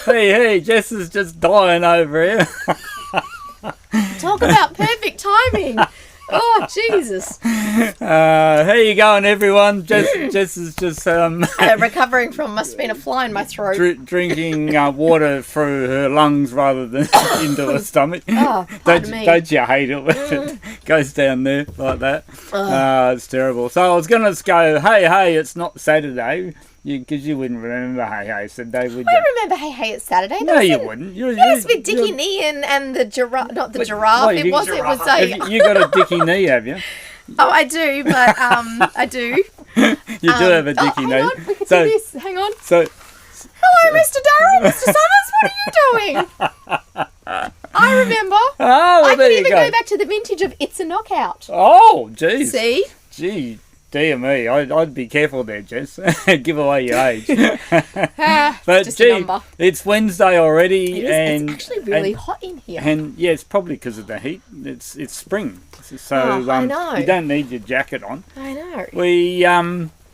Hey, Jess is just dying over here. Talk about perfect timing. Oh, Jesus. How you going, everyone? Jess is just recovering from must have been a fly in my throat. Drinking water through her lungs rather than into her stomach. Oh, pardon me. Don't you hate it when it goes down there like that? It's terrible. So I was going to go, hey, it's not Saturday. Because you wouldn't remember Hey Saturday, would you? I remember Hey It's Saturday. No, you wouldn't. Yes, with Dickie Knee and the giraffe. Not the giraffe. What, it was a... You got a Dickie Knee, have you? Oh, I do, but I do. You do have a Dickie Knee. Hang on, we can do this. Hang on. So, hello, Mr. Darrell, Mr. Summers, what are you doing? I remember. Oh, well, I there can you even go. go back to the vintage of It's a Knockout. Oh, geez. See? Gee. Dear me, I'd be careful there, Jess. Give away your age. But just a number. It's Wednesday already, It is. and It's actually really hot in here. And yeah, it's probably because of the heat. It's spring, so I know. you don't need your jacket on. I know.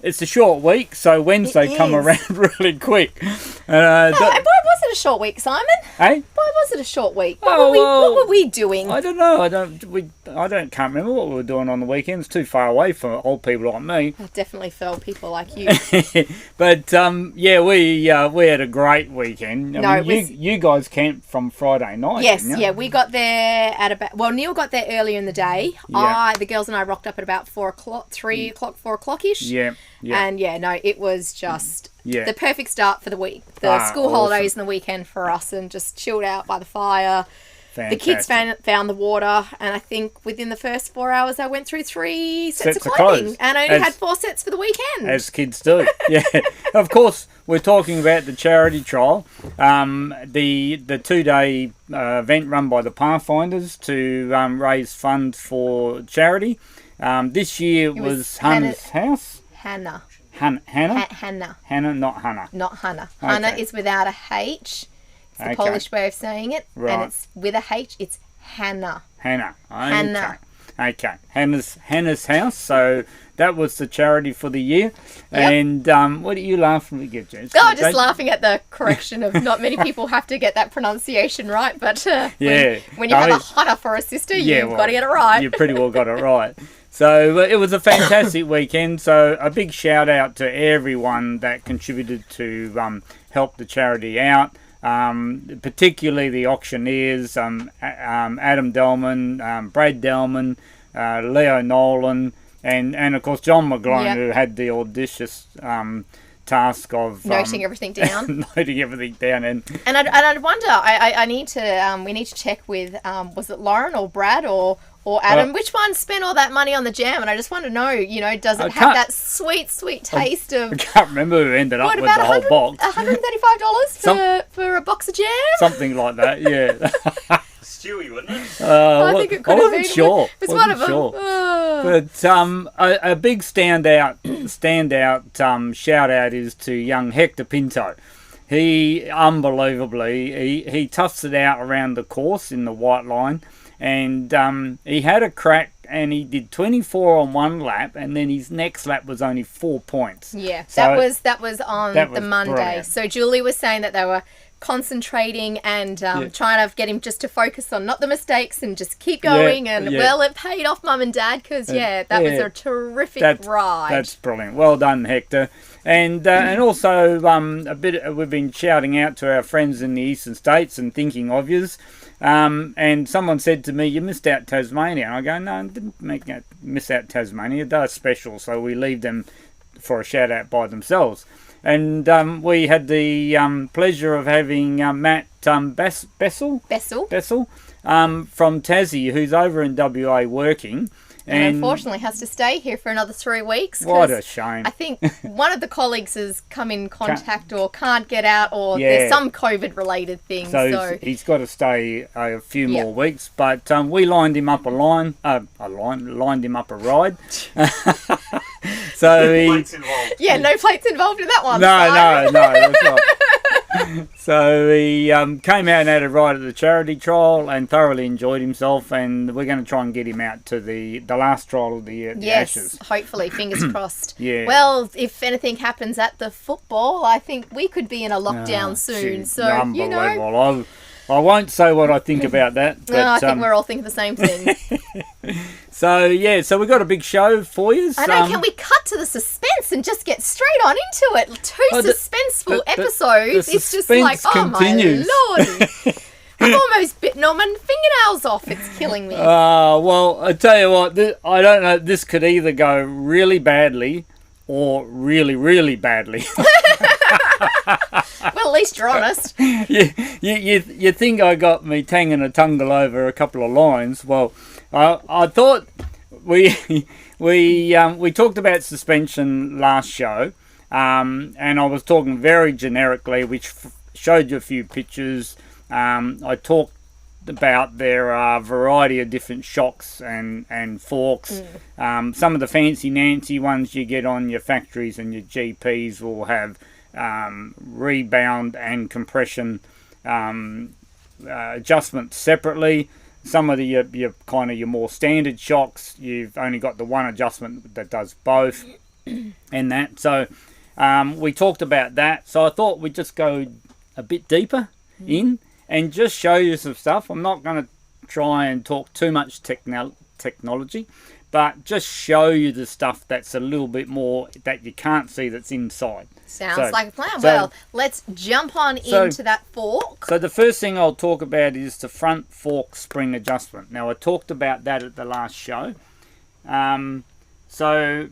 It's a short week, so Wednesday come around really quick. Why was it a short week, Simon? Hey? Why was it a short week? What were we doing? I don't know. Can't remember what we were doing on the weekends. Too far away from old people like me. I definitely felt people like you. But we had a great weekend. You guys camped from Friday night. Yes, didn't you? yeah, we got there at about. Well, Neil got there earlier in the day. Yeah. The girls and I rocked up at about 4 o'clock ish. Yeah. And it was just Yeah. the perfect start for the week. The school holidays and the weekend for us, and just chilled out by the fire. Fantastic. The kids found the water, and I think within the first 4 hours I went through 3 sets of clothing, and I only had 4 sets for the weekend. As kids do. Yeah. Of course, we're talking about the charity trial, the 2-day event run by the Pathfinders to raise funds for charity. This year was Hannah's house. Hannah. Hannah? Hannah, not Hannah. not Hannah. Okay. Hannah is without a H. It's the Polish way of saying it. Right. And it's with a H. It's Hannah. Hannah. Okay. Hannah. Okay. Hannah's house. So that was the charity for the year. Yep. And what are you laughing at, Jess? Just laughing at the correction of not many people have to get that pronunciation right, but when you have a Hannah for a sister, you've got to get it right. You pretty well got it right. So it was a fantastic weekend. So a big shout out to everyone that contributed to help the charity out, particularly the auctioneers, Adam Delman, Brad Delman, Leo Nolan, and of course John McGlone, who had the audacious task of noting everything down. And I wonder. I need to. We need to check with. Was it Lauren or Brad or Adam? Which one spent all that money on the jam? And I just want to know. Does it have that sweet taste of? I can't remember who ended up with the whole box. $135 for a box of jam. Something like that. Yeah. Stewie, wouldn't it? I think it could have been. Sure. It's one of them. Sure. But a big standout shout out is to young Hector Pinto. He unbelievably he toughs it out around the course in the white line, and he had a crack. And he did 24 on one lap, and then his next lap was only 4 points. Yeah, so that was on the Monday. Brilliant. So Julie was saying that they were concentrating and trying to get him just to focus on not the mistakes and just keep going. It paid off, Mum and Dad, because that was a terrific ride. That's brilliant. Well done, Hector. And also we've been shouting out to our friends in the eastern states and thinking of yous. And someone said to me, you missed out Tasmania. And I go, no, I didn't miss out Tasmania. They're special, so we leave them for a shout out by themselves. And we had the pleasure of having Matt Bessel from Tassie, who's over in WA working. And unfortunately has to stay here for another 3 weeks. What a shame. I think one of the colleagues has come in contact or can't get out, or there's some COVID-related thing. So he's got to stay a few more weeks. But we lined him up lined him up a ride. So no plates involved. Yeah, no plates involved in that one. No, that's right. So he came out and had a ride at the charity trial and thoroughly enjoyed himself, and we're going to try and get him out to the last trial of the year, the Ashes. Yes, hopefully, fingers crossed. Yeah. Well, if anything happens at the football, I think we could be in a lockdown soon. So, you know. Unbelievable. I won't say what I think about that. But, I think we're all thinking the same thing. So we've got a big show for you. I know, can we cut to the suspense and just get straight on into it? Two suspenseful episodes. It's just like, continues. Oh my lordy. I've almost bitten all my fingernails off. It's killing me. Well, I tell you what, I don't know, this could either go really badly or really, really badly. Well, at least you're honest. You think I got me tanging a tungle over a couple of lines. Well, I thought we talked about suspension last show, and I was talking very generically, which showed you a few pictures. I talked about there are a variety of different shocks and forks. Some of the fancy Nancy ones you get on your factories and your GPs will have rebound and compression adjustments separately. Some of your kind of your more standard shocks, you've only got the one adjustment that does both, and that. So we talked about that. So I thought we'd just go a bit deeper in and just show you some stuff. I'm not going to try and talk too much technology, but just show you the stuff that's a little bit more that you can't see that's inside. Sounds like a plan. Well, let's jump on into that fork. So the first thing I'll talk about is the front fork spring adjustment. Now, I talked about that at the last show. So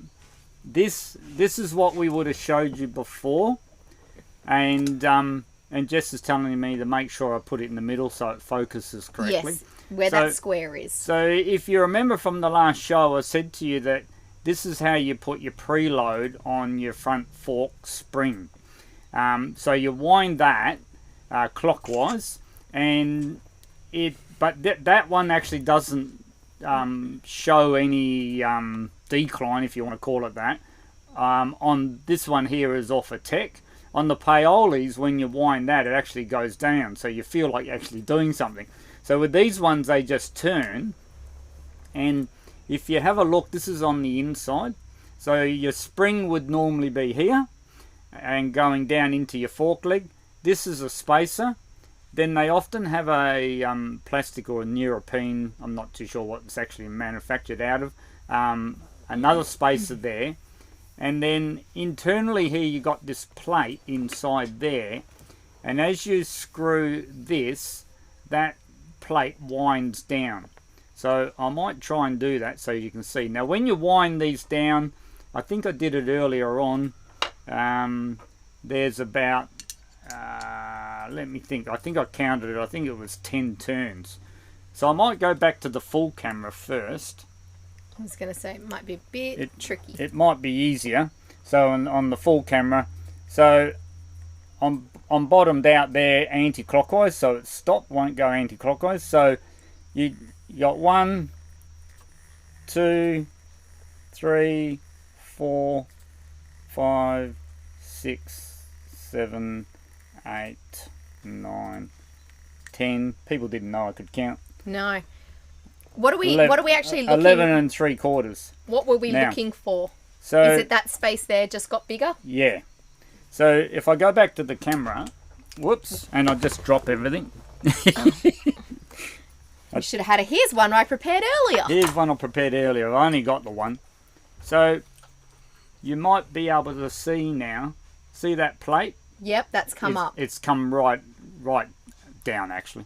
this is what we would have showed you before, and Jess is telling me to make sure I put it in the middle so it focuses correctly. Yes, where that square is. So if you remember from the last show, I said to you that this is how you put your preload on your front fork spring. So you wind that clockwise, and that one actually doesn't show any decline, if you want to call it that. On this one here is off a tech. On the payolis, when you wind that, it actually goes down, so you feel like you're actually doing something. So with these ones, they just turn, and if you have a look, this is on the inside. So your spring would normally be here and going down into your fork leg. This is a spacer. Then they often have a plastic or a neoprene, I'm not too sure what it's actually manufactured out of, another spacer there. And then internally here you got this plate inside there, and as you screw this, that plate winds down. So I might try and do that so you can see. Now when you wind these down, I think I did it earlier on, there's about, let me think, I think I counted it, I think it was 10 turns. So I might go back to the full camera first. I was going to say it might be a bit tricky. It might be easier. So on the full camera, so I'm bottomed out there anti-clockwise, so it's stopped, won't go anti-clockwise. So you got 1, 2, 3, 4, 5, 6, 7, 8, 9, 10. People didn't know I could count. No. What are we actually looking? 11 3/4. What were we looking for? So is it that space there just got bigger? Yeah. So if I go back to the camera, whoops, and I just drop everything. You should have had here's one I prepared earlier. Here's one I prepared earlier. I only got the one. So you might be able to see now. See that plate? Yep, that's come up. It's come right down actually.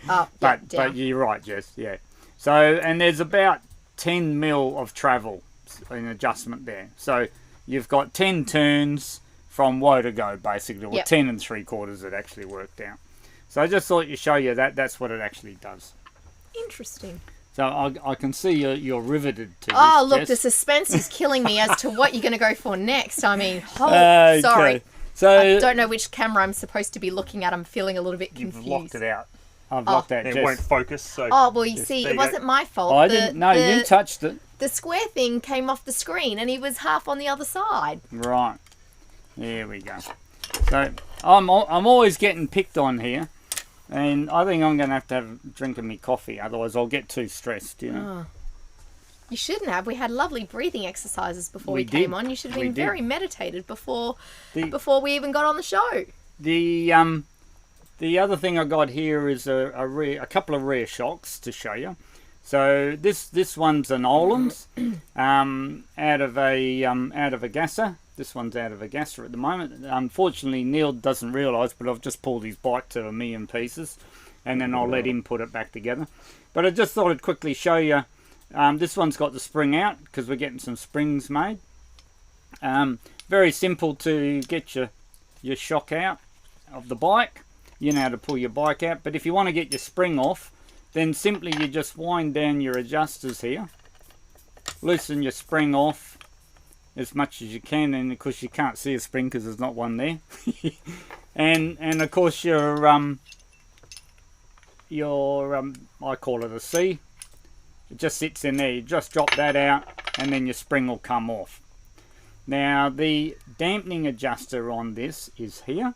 Up, but down. But you're right, Jess. Yeah. So and there's about 10 mil of travel in adjustment there. So you've got 10 turns from woe to go basically, or 10 3/4 it actually worked out. So I just thought you show you that's what it actually does. Interesting. So I can see you're riveted to this. Oh, look, Jess. the suspense is killing me as to what you're going to go for next. I mean, sorry. So I don't know which camera I'm supposed to be looking at. I'm feeling a little bit confused. You've locked it out. I've locked out. It won't focus. So well, you see, it wasn't my fault. I didn't. No, you touched it. The square thing came off the screen, and he was half on the other side. Right. There we go. So I'm always getting picked on here, and I think I'm going to have a drink of me coffee, otherwise I'll get too stressed, you know. Oh. You shouldn't have. We had lovely breathing exercises before we came on. You should have been very meditated before we even got on the show. The other thing I got here is a couple of rear shocks to show you. So this one's an Oland's out of a gasser. This one's out of a gasser at the moment. Unfortunately, Neil doesn't realise, but I've just pulled his bike to 1,000,000 pieces, and then I'll let him put it back together. But I just thought I'd quickly show you. This one's got the spring out because we're getting some springs made. Very simple to get your shock out of the bike. You know how to pull your bike out. But if you want to get your spring off, then simply you just wind down your adjusters here. Loosen your spring off as much as you can, and of course you can't see a spring because there's not one there. and of course your I call it a C. It just sits in there. You just drop that out, and then your spring will come off. Now the dampening adjuster on this is here,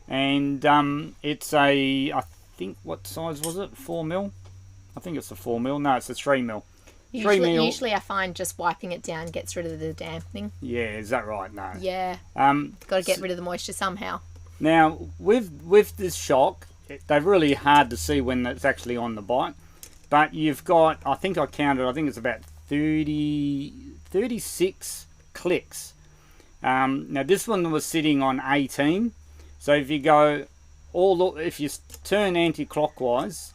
and it's a, I think, what size was it? 4mm. I think it's a 4mm. No, it's a 3mm. Usually I find just wiping it down gets rid of the dampening. Yeah, is that right? No. Yeah. Got to get rid of the moisture somehow. Now with this shock, they're really hard to see when it's actually on the bike. But you've got, I think I counted, I think it's about 36 clicks. Now this one was sitting on 18. So if you go if you turn anti-clockwise,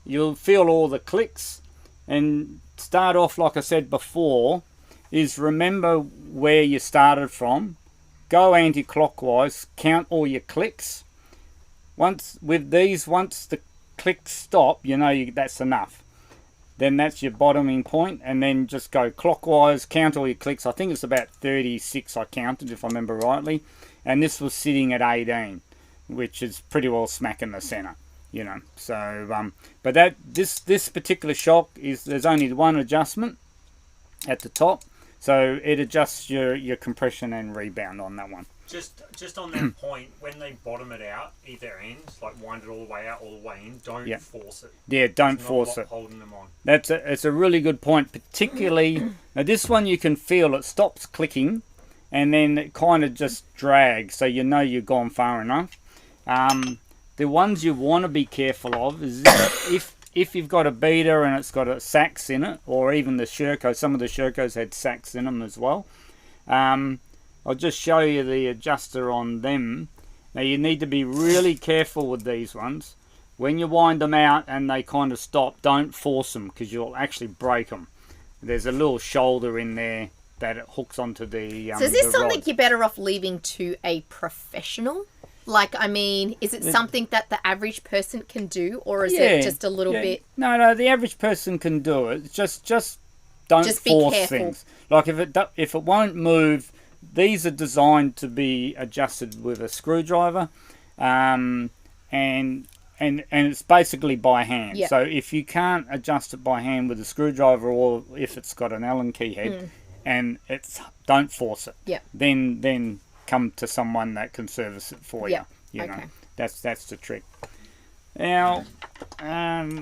you'll feel all the clicks. And start off, like I said before, is remember where you started from. Go anti-clockwise, count all your clicks. Once the clicks stop, you know that's enough. Then that's your bottoming point, and then just go clockwise, count all your clicks. I think it's about 36 I counted, if I remember rightly. And this was sitting at 18, which is pretty well smack in the center, you know. So, but this particular shock there's only one adjustment at the top, so it adjusts your compression and rebound on that one. Just on that point, when they bottom it out, either ends, like wind it all the way out, all the way in, don't force it. Yeah, don't force it. Holding them on. It's a really good point, particularly now this one you can feel it stops clicking, and then it kind of just drags, so you know you've gone far enough. The ones you want to be careful of is if you've got a beater and it's got a sacks in it, or even the Sherco. Some of the Shercos had sacks in them as well. I'll just show you the adjuster on them. Now you need to be really careful with these ones. When you wind them out and they kind of stop, don't force them because you'll actually break them. There's a little shoulder in there that it hooks onto the So is this something you're better off leaving to a professional? Like, I mean, is it something that the average person can do, or is it just a little bit? No, the average person can do it. Just don't force things. Like if it won't move, these are designed to be adjusted with a screwdriver, and it's basically by hand. Yep. So if you can't adjust it by hand with a screwdriver, or if it's got an Allen key head, and don't force it. Yeah. Then come to someone that can service it for you. You know, that's the trick. Now,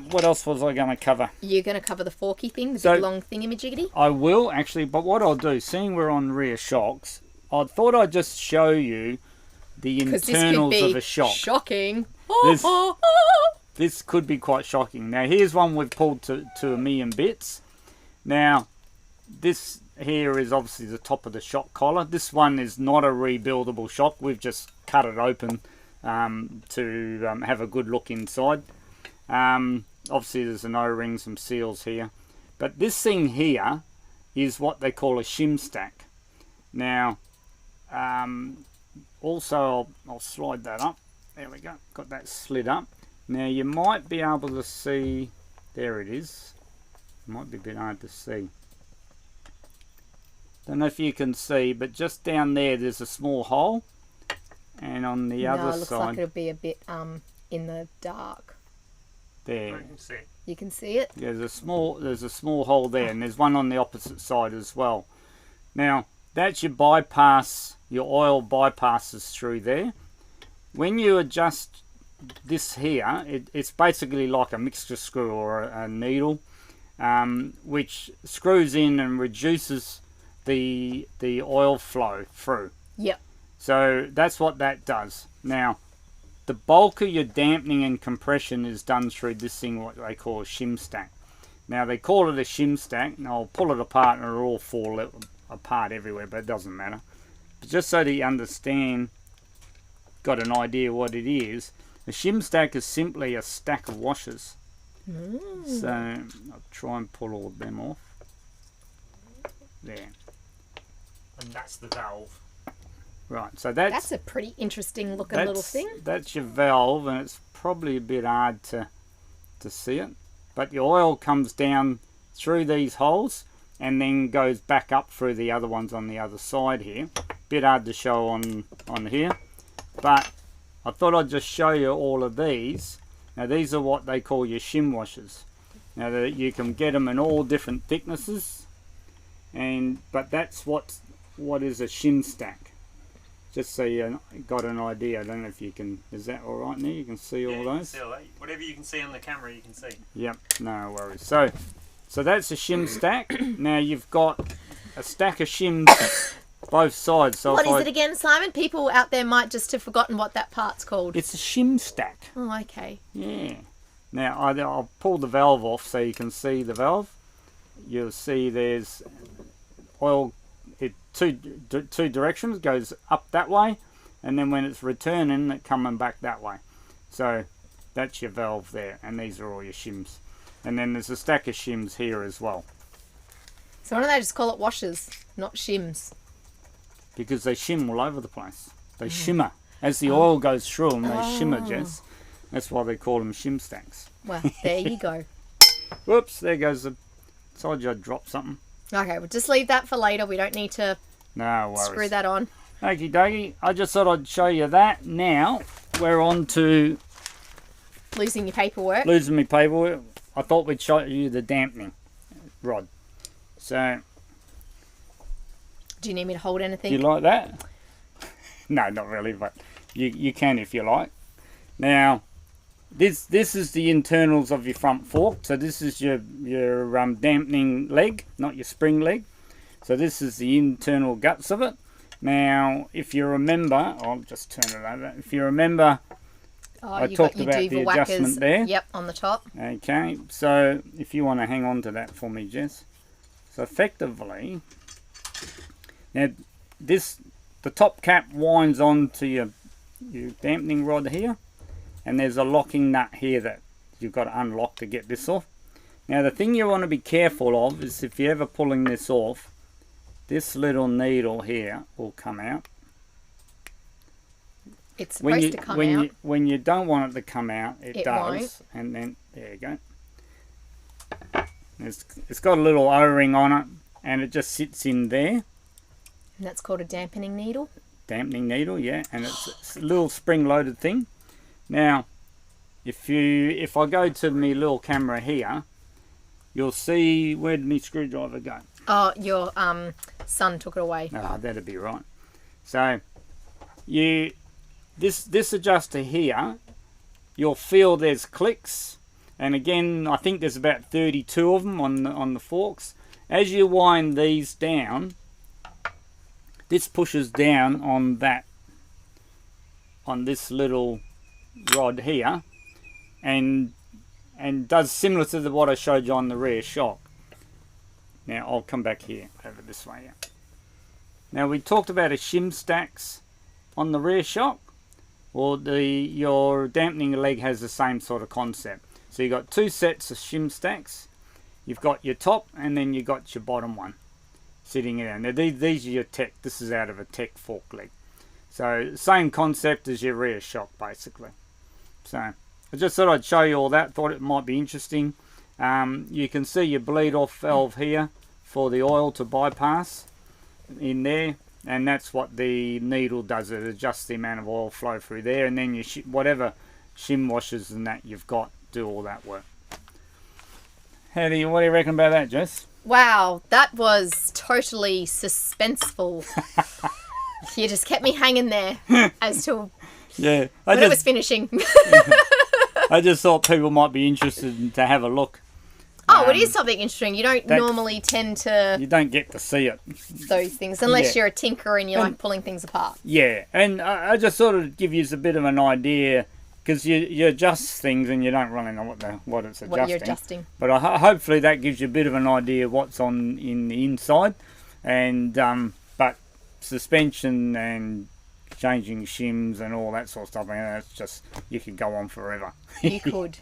what else was I going to cover? You're going to cover the forky thing, the big long thingy-majiggity? I will, actually, but what I'll do, seeing we're on rear shocks, I thought I'd just show you the internals of a shock. Shocking. This could be quite shocking. Now, here's one we've pulled to 1,000,000 bits. Now, this here is obviously the top of the shock collar. This one is not a rebuildable shock. We've just cut it open to have a good look inside. Obviously there's an O-ring, some seals here, but this thing here is what they call a Shim Stack. Now also I'll slide that up. There we go, got that slid up. Now you might be able to see, there it is. It might be a bit hard to see. Don't know if you can see, but just down there's a small hole, and on the other side, it looks like it'll be a bit in the dark. There, I can see it. You can see it. There's a small hole there, and there's one on the opposite side as well. Now, that's your bypass. Your oil bypasses through there. When you adjust this here, it's basically like a mixture screw or a needle, which screws in and reduces the oil flow through. Yep. So that's what that does. Now, the bulk of your dampening and compression is done through this thing, what they call a Shim Stack. Now, they call it a Shim Stack, and I'll pull it apart and it'll all fall apart everywhere, but it doesn't matter. But just so that you understand, got an idea what it is, a Shim Stack is simply a stack of washers. So I'll try and pull all of them off. There. And that's the valve. Right, so that's a pretty interesting looking little thing. That's your valve, and it's probably a bit hard to see it. But your oil comes down through these holes and then goes back up through the other ones on the other side here. Bit hard to show on here, but I thought I'd just show you all of these. Now these are what they call your shim washers. Now you can get them in all different thicknesses, but that's what is a shim stack. Just so you got an idea. I don't know if you can. Is that all right now? You can see all those. You can see all that. Whatever you can see on the camera, you can see. Yep, no worries. So that's a shim stack. Now you've got a stack of shims both sides. So what is it again, Simon? People out there might just have forgotten what that part's called. It's a shim stack. Oh, okay. Yeah. Now I'll pull the valve off so you can see the valve. You'll see there's oil. Two directions, goes up that way, and then when it's returning, it's coming back that way. So that's your valve there, and these are all your shims. And then there's a stack of shims here as well. So why don't they just call it washers, not shims? Because they shim all over the place. They shimmer. As the oil goes through them, they shimmer, Jess. That's why they call them shim stacks. Well, there you go. Whoops, there goes the... Told you I'd drop something. Okay, we'll just leave that for later. We don't need to screw that on. Okie dokie. I just thought I'd show you that. Now, we're on to... Losing your paperwork. Losing my paperwork. I thought we'd show you the dampening rod. So... Do you need me to hold anything? You like that? No, not really, but you can if you like. Now, this is the internals of your front fork. So this is your dampening leg, not your spring leg. So this is the internal guts of it. Now, if you remember, I'll just turn it over. If you remember, I talked about the adjustment there. Yep, on the top. Okay, so if you want to hang on to that for me, Jess. So effectively, now the top cap winds onto your dampening rod here. And there's a locking nut here that you've got to unlock to get this off. Now the thing you want to be careful of is if you're ever pulling this off, this little needle here will come out. It's supposed to come out. When you don't want it to come out, it does. Won't. And then, there you go. It's got a little O-ring on it, and it just sits in there. And that's called a dampening needle? Dampening needle, yeah. And it's a little spring-loaded thing. Now, if I go to my little camera here, you'll see, where did my screwdriver go? Oh, your son took it away. Oh, that'd be right. So, this adjuster here, you'll feel there's clicks, and again, I think there's about 32 of them on the forks. As you wind these down, this pushes down on this little rod here, and does similar to what I showed you on the rear shock. Now I'll come back here over this way. Yeah. Now we talked about a shim stacks on the rear shock. Well, your dampening leg has the same sort of concept. So you've got two sets of shim stacks. You've got your top, and then you've got your bottom one sitting there. Now these are your tech. This is out of a tech fork leg. So same concept as your rear shock basically. So I just thought I'd show you all that. Thought it might be interesting. You can see your bleed off valve here for the oil to bypass in there, and that's what the needle does. It adjusts the amount of oil flow through there, and then your whatever shim washers and that you've got do all that work. What do you reckon about that, Jess? Wow, that was totally suspenseful. You just kept me hanging there as to when it was finishing. I just thought people might be interested to have a look. Oh, it is something interesting. You don't normally tend to... You don't get to see it. Those things, unless you're a tinkerer and you like pulling things apart. Yeah, and I just sort of give you a bit of an idea, because you adjust things and you don't really know what it's adjusting. What you're adjusting. But hopefully that gives you a bit of an idea what's in the inside. And but suspension and changing shims and all that sort of stuff, that's just, you could go on forever. You could.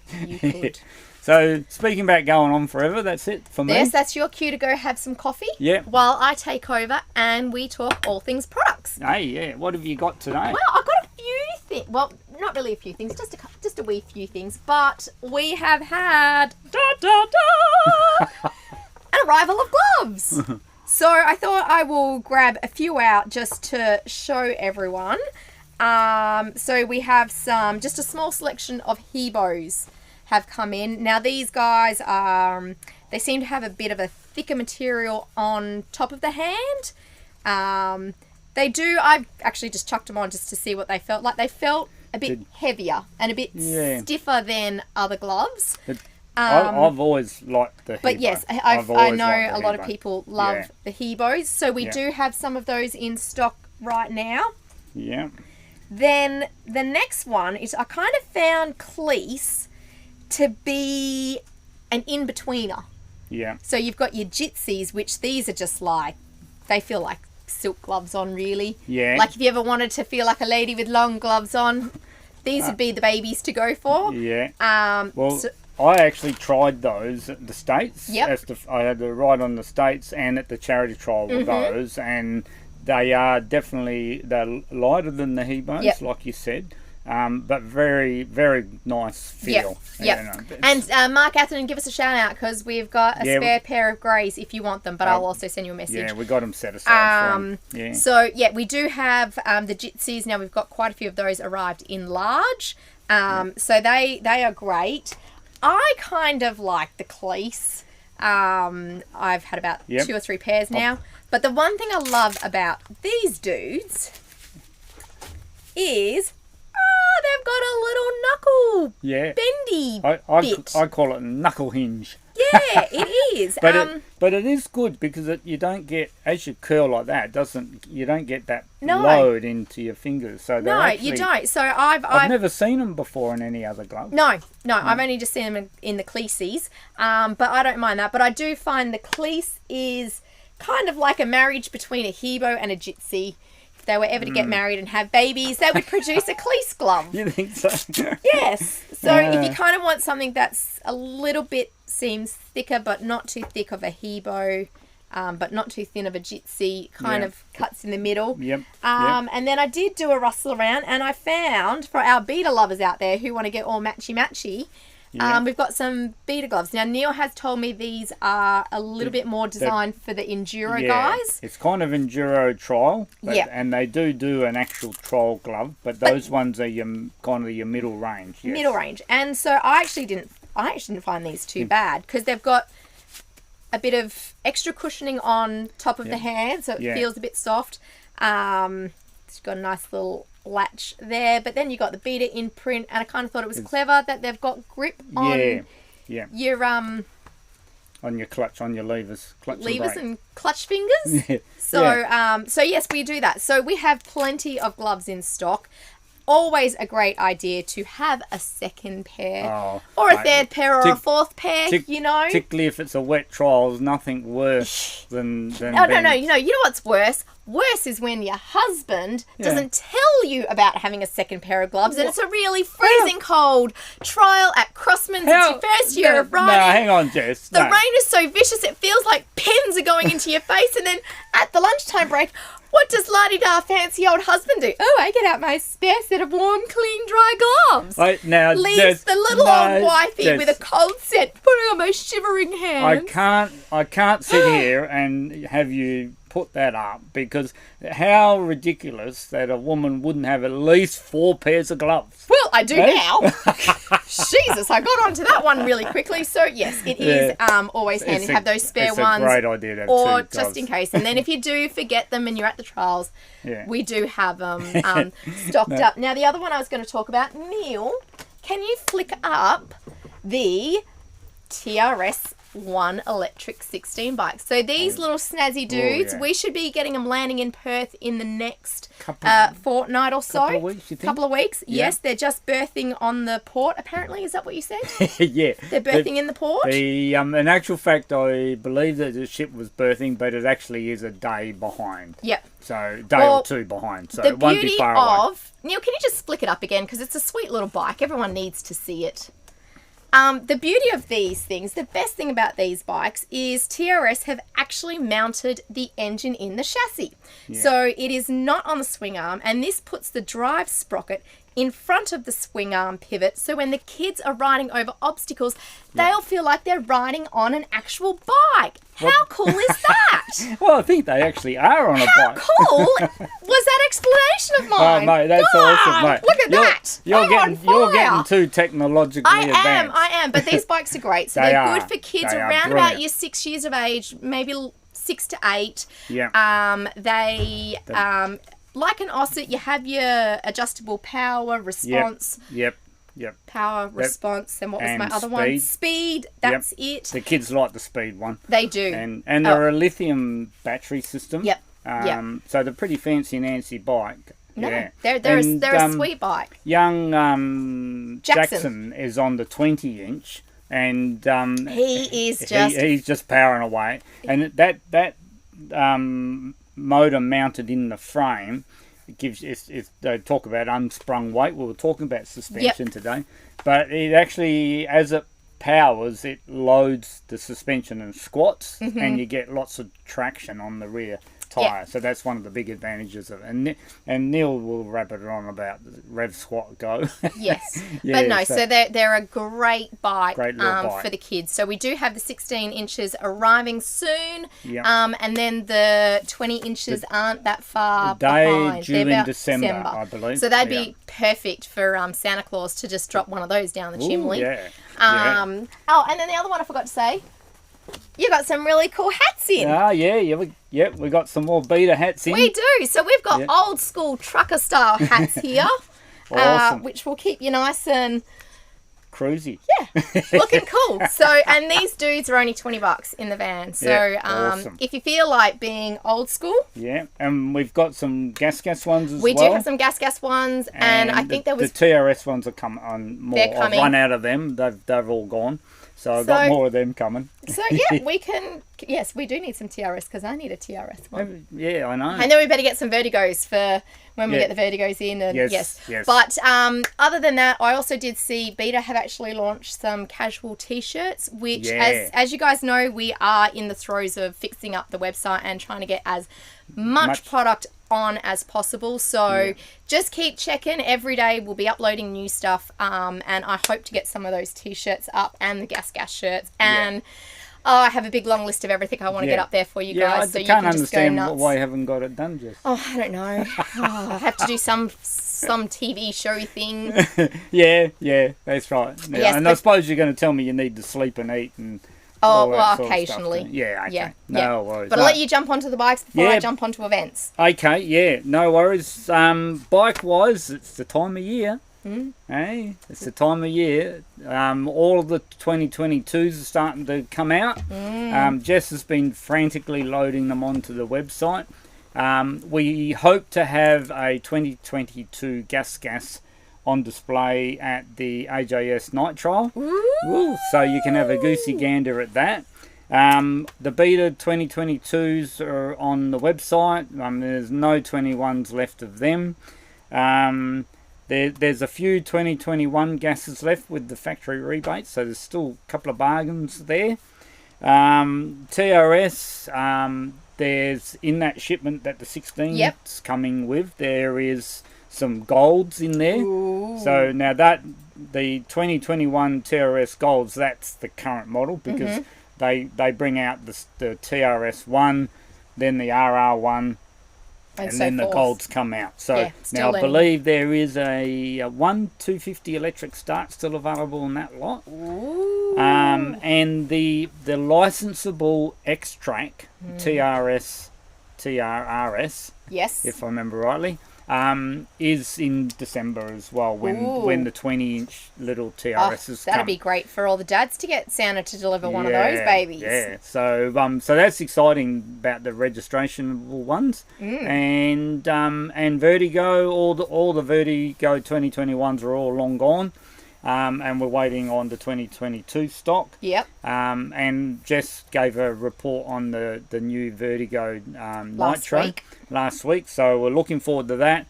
So, speaking about going on forever, that's it for me. Yes, that's your cue to go have some coffee. Yeah. While I take over and we talk all things products. Hey, yeah. What have you got today? Well, I've got a few things. Well, not really a few things, just a wee few things. But we have had an arrival of gloves. So I thought I will grab a few out just to show everyone. So we have just a small selection of Hebos have come in. Now these guys they seem to have a bit of a thicker material on top of the hand. I've actually just chucked them on just to see what they felt like. They felt a bit heavier and a bit stiffer than other gloves. I've always liked the Hebo. But yes, I know a lot of people love the Hebos. So we do have some of those in stock right now. Yeah. Then the next one is, I kind of found Cleese to be an in-betweener. Yeah. So you've got your Jitsies, which these are just like, they feel like silk gloves on, really. Yeah. Like if you ever wanted to feel like a lady with long gloves on, these would be the babies to go for. Yeah. I actually tried those at the States. Yep. I had the ride on the States and at the charity trial with those, and they are definitely, they're lighter than the Hebos, like you said. But very, very nice feel. Yep. And Mark Atherton, give us a shout out, because we've got a spare pair of greys if you want them, but I'll also send you a message. Yeah, we got them set aside for them. Yeah. So, we do have the Jitsies. Now, we've got quite a few of those arrived in large. So they are great. I kind of like the Cleese. I've had about 2 or 3 pairs now. But the one thing I love about these dudes is... they've got a little knuckle bendy bit. I call it knuckle hinge. Yeah, it is. But it is good, because you don't get, as you curl like that, you don't get that load into your fingers. So you don't. So I've never seen them before in any other glove. No, I've only just seen them in the Cleeses. But I don't mind that. But I do find the Cleese is kind of like a marriage between a Hebo and a Jitsie. If they were ever to get married and have babies, they would produce a Cleese glove. You think so? Yes. So if you kind of want something that's a little bit, seems thicker, but not too thick of a Hebo, but not too thin of a Jitsie, kind of cuts in the middle. Yep. And then I did do a rustle around, and I found, for our beta lovers out there who want to get all matchy-matchy, we've got some beta gloves. Now, Neil has told me these are a little bit more designed for the enduro guys. It's kind of enduro trial, and they do an actual trial glove, but those ones are kind of your middle range. Yes. Middle range. And so I actually didn't find these too bad, because they've got a bit of extra cushioning on top of the hand, so it feels a bit soft. It's got a nice little latch there, but then you got the beta imprint, and I kind of thought it was clever that they've got grip on your on your clutch, on your levers and clutch fingers. So yes, we do that. So we have plenty of gloves in stock. Always a great idea to have a second pair, or a third pair, or a fourth pair. Particularly if it's a wet trial, there's nothing worse than no. You know what's worse? Worse is when your husband doesn't tell you about having a second pair of gloves, and it's a really freezing cold trial at Crossman's. It's your first year of riding. No, hang on, Jess. The rain is so vicious, it feels like pins are going into your face, and then at the lunchtime break, what does la-di-da fancy old husband do? Oh, I get out my spare set of warm, clean, dry gloves. Leaves the little old wifey with a cold set, putting on my shivering hand. I can't sit here and have you put that up, because how ridiculous that a woman wouldn't have at least 4 pairs of gloves. Well, I do now. Jesus, I got onto that one really quickly. So yes, it is always handy to have those spare ones. It's a great idea to have or 2 just gloves. in case. And then if you do forget them and you're at the trials, we do have them stocked up. Now the other one I was going to talk about, Neil, can you flick up the TRS 1 electric 16 bikes? So these little snazzy dudes, we should be getting them landing in Perth in the next fortnight or so. Couple of weeks, you think? Couple of weeks. Yes, they're just berthing on the port, apparently. Is that what you said? Yeah. They're berthing in the port? In actual fact, I believe that the ship was berthing, but it actually is a day behind. Yep. So, day or 2 behind. So, the it won't be far away. Neil, can you just flick it up again? Because it's a sweet little bike. Everyone needs to see it. The beauty of these things, the best thing about these bikes is TRS have actually mounted the engine in the chassis. Yeah. So it is not on the swing arm, and this puts the drive sprocket in front of the swing arm pivot, so when the kids are riding over obstacles, they'll feel like they're riding on an actual bike. How cool is that? Well, I think they actually are on a bike. How cool was that explanation of mine? Oh, mate, that's awesome, mate. Look at that. You're getting too technologically advanced. I am, but these bikes are great. So they're good for kids around about your 6 years of age, maybe 6 to 8. Yeah. Like an Oset, you have your adjustable power response. Yep. Power response, and what was my other speed. one? Speed. That's it. The kids like the speed one. They do. And they're a lithium battery system. Yep. So they're pretty fancy Nancy bike. No, they're a sweet bike. Young Jackson is on the 20-inch. And he's just powering away, and that motor mounted in the frame gives they talk about unsprung weight. We were talking about suspension today, but it actually, as it powers, it loads the suspension and squats, and you get lots of traction on the rear tyre. So that's one of the big advantages of it. And Neil will wrap it on about the rev squat go. Yes. But no, so they're a great bike, for the kids. So we do have the 16 inches arriving soon. Yep. And then the 20 inches aren't that far behind. Due in December, I believe. So they'd be perfect for Santa Claus to just drop one of those down the chimney. Oh, and then the other one I forgot to say, you got some really cool hats in. We got some more beta hats in. We do. So we've got old school trucker style hats here, awesome. Which will keep you nice and cruisy. Yeah, looking cool. So, and these dudes are only $20 in the van. So, awesome. If you feel like being old school, and we've got some gas ones as well. We do have some gas ones, and I think there was the TRS ones are coming on more. They're coming. I've run out of them. They've all gone. So I've got more of them coming. So we can. Yes, we do need some TRS because I need a TRS one. Yeah, I know. And then we better get some Vertigos for when we get the Vertigos in. And yes. But other than that, I also did see Beta have actually launched some casual T-shirts, which, as you guys know, we are in the throes of fixing up the website and trying to get as much product on as possible. So just keep checking. Every day we'll be uploading new stuff, and I hope to get some of those T-shirts up and the gas shirts, and I have a big long list of everything I want to get up there for you guys. I can't understand why you haven't got it done, Jess. Oh, I don't know. I have to do some TV show thing. Yeah, that's right. Yes, and I suppose you're going to tell me you need to sleep and eat and occasionally. Okay. No worries. But I'll let you jump onto the bikes before I jump onto events. Okay, no worries. Bike-wise, it's the time of year. Hey, it's the time of year. All of the 2022s are starting to come out. Jess has been frantically loading them onto the website. We hope to have a 2022 gas on display at the AWST night trial. Ooh, so you can have a goosey gander at that. The Beta 2022s are on the website. There's no 21s left of them. There's a few 2021 gases left with the factory rebates, so there's still a couple of bargains there. TRS, there's in that shipment that the 16's coming with, there is some golds in there. Ooh. So now that the 2021 TRS golds, that's the current model, because they bring out the TRS 1 then the RR1, and so then the forth. Golds come out. So Yeah, now I still believe there is a 250 electric start still available in that lot. Ooh. And the licensable X-Track TRRS, Yes. if I remember rightly, is in December as well when the 20-inch little TRSs come. That'd be great for all the dads to get Santa to deliver one of those babies. Yeah, so that's exciting about the registrationable ones, and Vertigo. All the Vertigo 2021s are all long gone, and we're waiting on the 2022 stock. Yep. And Jess gave a report on the new Vertigo Nitro last week, so we're looking forward to that.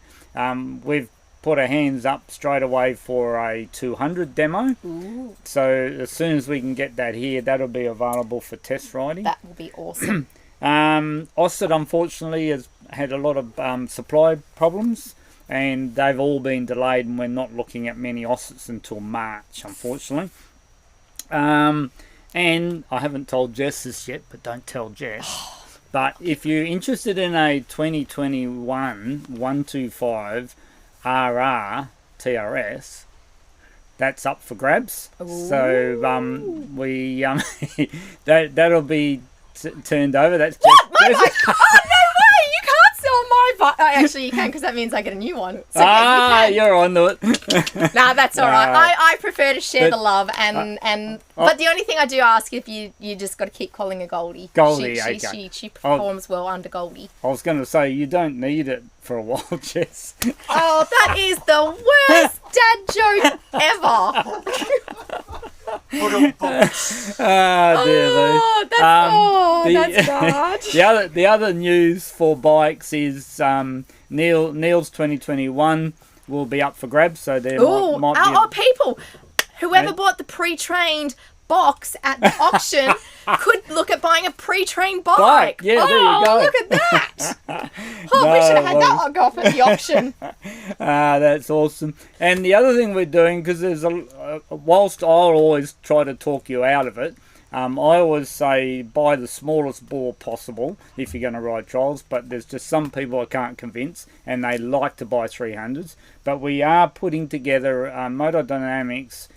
We've put our hands up straight away for a 200 demo. Ooh. So as soon as we can get that here, that'll be available for test riding. That will be awesome. Oset, unfortunately, has had a lot of supply problems, and they've all been delayed, and we're not looking at many Osets until March, unfortunately. And I haven't told Jess this yet, but don't tell Jess. But if you're interested in a 2021 125 RR TRS, that's up for grabs. Ooh. So we that'll be turned over. That's What? My bike? Oh, no way! You can't sell my bike. Oh, actually, you can, because that means I get a new one. So, yeah, you can. You're on to it. Nah, that's all right. I prefer to share the love, but the only thing I do ask, if you just got to keep calling her Goldie. Goldie, she performs well under Goldie. I was going to say, you don't need it for a while, Jess. Oh, that is the worst dad joke ever. That's bad. The other news for bikes is Neil's 2021 will be up for grabs, so there might be people, whoever bought the pre-trained box at the auction could look at buying a pre-trained bike. Yeah, there you go. Look at that. We should have had that one go off at the auction. That's awesome. And the other thing we're doing, because there's whilst I'll always try to talk you out of it, I always say buy the smallest bore possible if you're going to ride trials, but there's just some people I can't convince, and they like to buy 300s. But we are putting together Moto Dynamics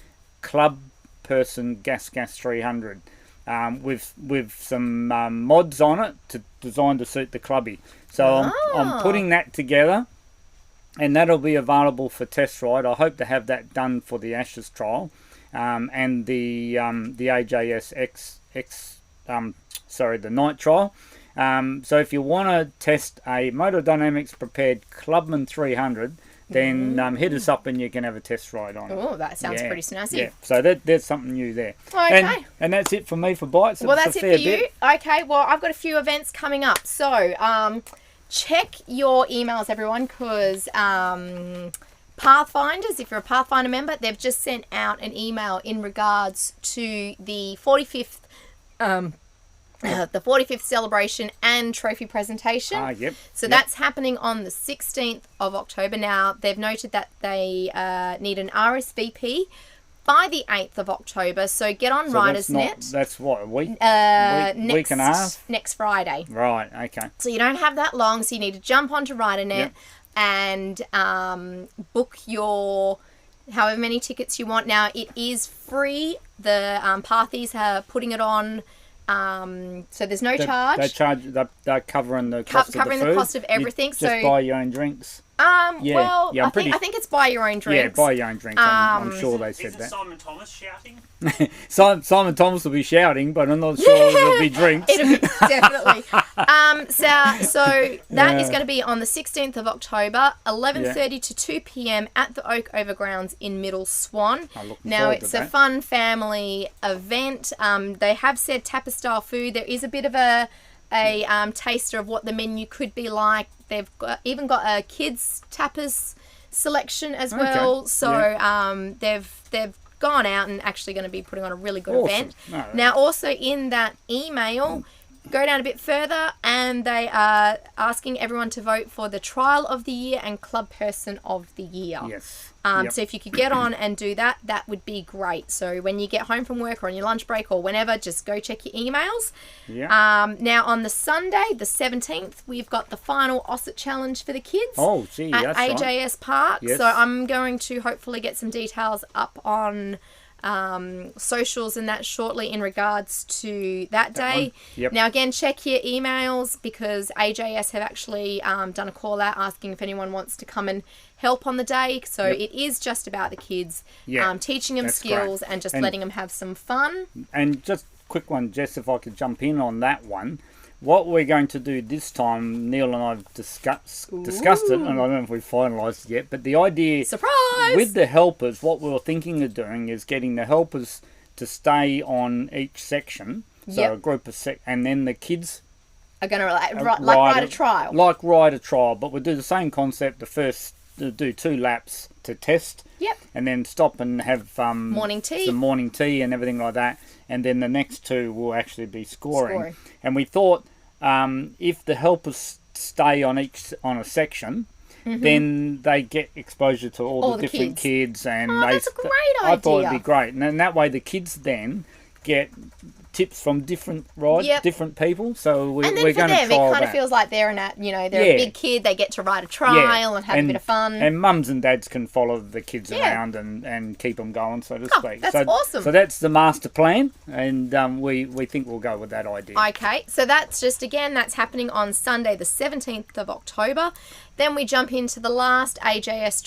Club Person Gas 300 with some mods on it designed to suit the clubby. So I'm putting that together, and that'll be available for test ride. I hope to have that done for the Ashes trial. And the AJS the night trial. So if you want to test a Moto Dynamics prepared Clubman 300, then hit us up and you can have a test ride on it. Oh, that sounds pretty snazzy. Yeah, so there's something new there. Okay. And that's it for me for bikes. Well, that's it for you. Okay, well, I've got a few events coming up. So check your emails, everyone, because Pathfinders, if you're a Pathfinder member, they've just sent out an email in regards to the 45th celebration and trophy presentation. So that's happening on the 16th of October. Now, they've noted that they need an RSVP by the 8th of October. So get on RidersNet. That's what, a week? week and a half? Next Friday. Right, okay. So you don't have that long, so you need to jump onto RiderNet and book your however many tickets you want. Now, it is free. The Pathies are putting it on, so there's no charge. They're covering the cost of the food. The cost of everything. You just buy your own drinks. I think it's buy your own drinks. Yeah, buy your own drinks. I'm sure they said that. Is Simon Thomas shouting? Simon Thomas will be shouting, but I'm not sure it'll be drinks. It'll be, definitely. So that is going to be on the 16th of October, 11:30 to 2 p.m. at the Oak Overgrounds in Middle Swan. Now, it's a fun family event. They have said tapper-style food. There is a bit of a taster of what the menu could be like. They've even got a kids tapas selection as well. Okay. So they've gone out and actually going to be putting on a really good event. Now, also in that email, go down a bit further, and they are asking everyone to vote for the Trial of the Year and Club Person of the Year. Yes. So if you could get on and do that, that would be great. So when you get home from work or on your lunch break or whenever, just go check your emails. Yeah. Now on the Sunday, the 17th, we've got the final Oset challenge for the kids. Oh, gee, at that's AJS Park. Yes. So I'm going to hopefully get some details up on socials and that shortly in regards to that day. Yep. Now again, check your emails because AJS have actually done a call out asking if anyone wants to come and help on the day. So it is just about the kids, teaching them skills and just letting them have some fun. And just quick one, Jess, if I could jump in on that one. What we're going to do this time, Neil and I have discussed it, and I don't know if we've finalised it yet, but the idea... Surprise! With the helpers, what we were thinking of doing is getting the helpers to stay on each section, so a group of and then the kids... Are going to ride a trial. Like ride a trial, but we'll do the same concept, the first... do 2 laps to test, and then stop and have some morning tea and everything like that, and then the next 2 will actually be scoring. And we thought if the helpers stay on a section, then they get exposure to all the different kids, and that's a great idea. I thought it'd be great, and then that way the kids then get tips from different different people. So we're going to try that. And then for them, it kind of feels like they're a big kid. They get to ride a trial and have a bit of fun. And mums and dads can follow the kids around and keep them going, so to speak. That's awesome. So that's the master plan, and we think we'll go with that idea. Okay, so that's that's happening on Sunday, the 17th of October. Then we jump into the last Pathfinder's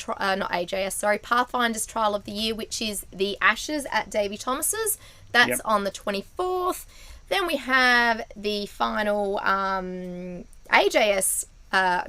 Trial of the Year, which is the Ashes at Davy Thomas's. That's on the 24th. Then we have the final AJS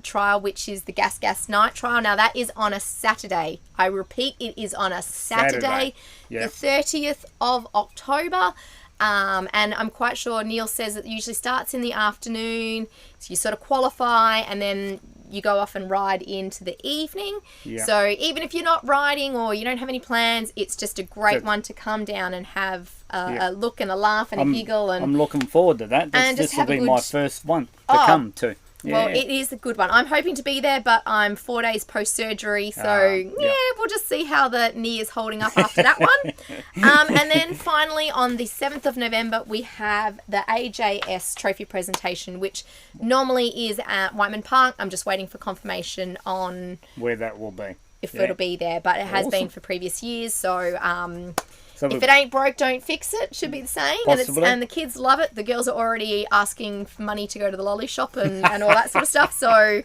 trial, which is the Gas Night trial. Now, that is on a Saturday. I repeat, it is on a Saturday. The 30th of October. And I'm quite sure Neil says it usually starts in the afternoon. So you sort of qualify and then you go off and ride into the evening. So even if you're not riding or you don't have any plans, it's just a great one to come down and have a look and a laugh and a giggle. And I'm looking forward to that. This will be my first one to come to. Well, it is a good one. I'm hoping to be there, but I'm 4 days post-surgery, so we'll just see how the knee is holding up after that one. And then finally, on the 7th of November, we have the AJS trophy presentation, which normally is at Whiteman Park. I'm just waiting for confirmation on where that will be. If it'll be there, but it has been for previous years, so... if it ain't broke, don't fix it, should be the saying. And the kids love it. The girls are already asking for money to go to the lolly shop and all that sort of stuff. So,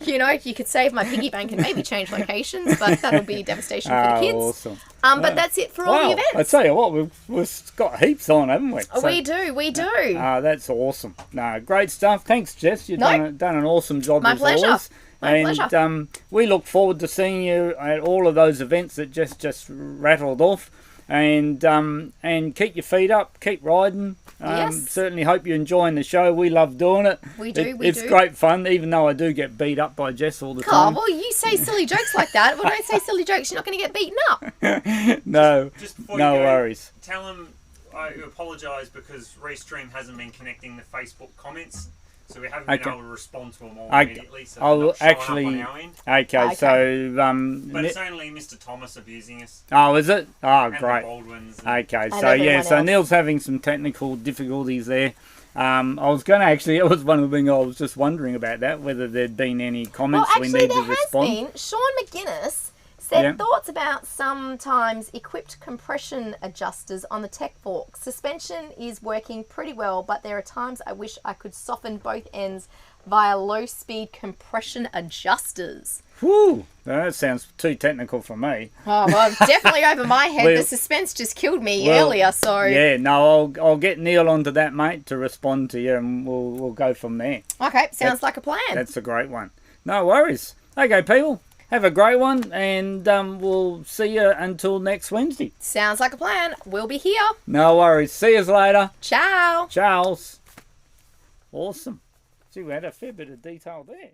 you could save my piggy bank and maybe change locations, but that'll be devastation for the kids. Awesome. But that's it for all the events. I tell you what, we've got heaps on, haven't we? So, we do. That's awesome. No, great stuff. Thanks, Jess. You've done an awesome job as always. My pleasure. We look forward to seeing you at all of those events that just rattled off. And keep your feet up, keep riding. Certainly hope you're enjoying the show. We love doing it. It's great fun, even though I do get beat up by Jess all the time. Well, you say silly jokes like that. Well, don't say silly jokes. You're not going to get beaten up. No, just before no you go, worries. Tell them I apologise because Restream hasn't been connecting the Facebook comments. So we haven't been able to respond to them all immediately. So I'll actually. Up on our end. Okay, so but it's only Mr. Thomas abusing us. Oh, is it? Oh, and great. The Baldwins Okay, so Neil's having some technical difficulties there. I was going to it was one of the things I was just wondering about that, whether there'd been any comments we need to respond. There has been. Sean McGuinness said thoughts about sometimes equipped compression adjusters on the tech fork. Suspension is working pretty well, but there are times I wish I could soften both ends via low-speed compression adjusters. Whew, that sounds too technical for me. Oh, well, definitely over my head. The suspense just killed me earlier, so... Yeah, no, I'll get Neil onto that, mate, to respond to you, and we'll go from there. Okay, sounds like a plan. That's a great one. No worries. Okay, people. Have a great one, and we'll see you until next Wednesday. Sounds like a plan. We'll be here. No worries. See you later. Ciao. Ciao. Awesome. See, we had a fair bit of detail there.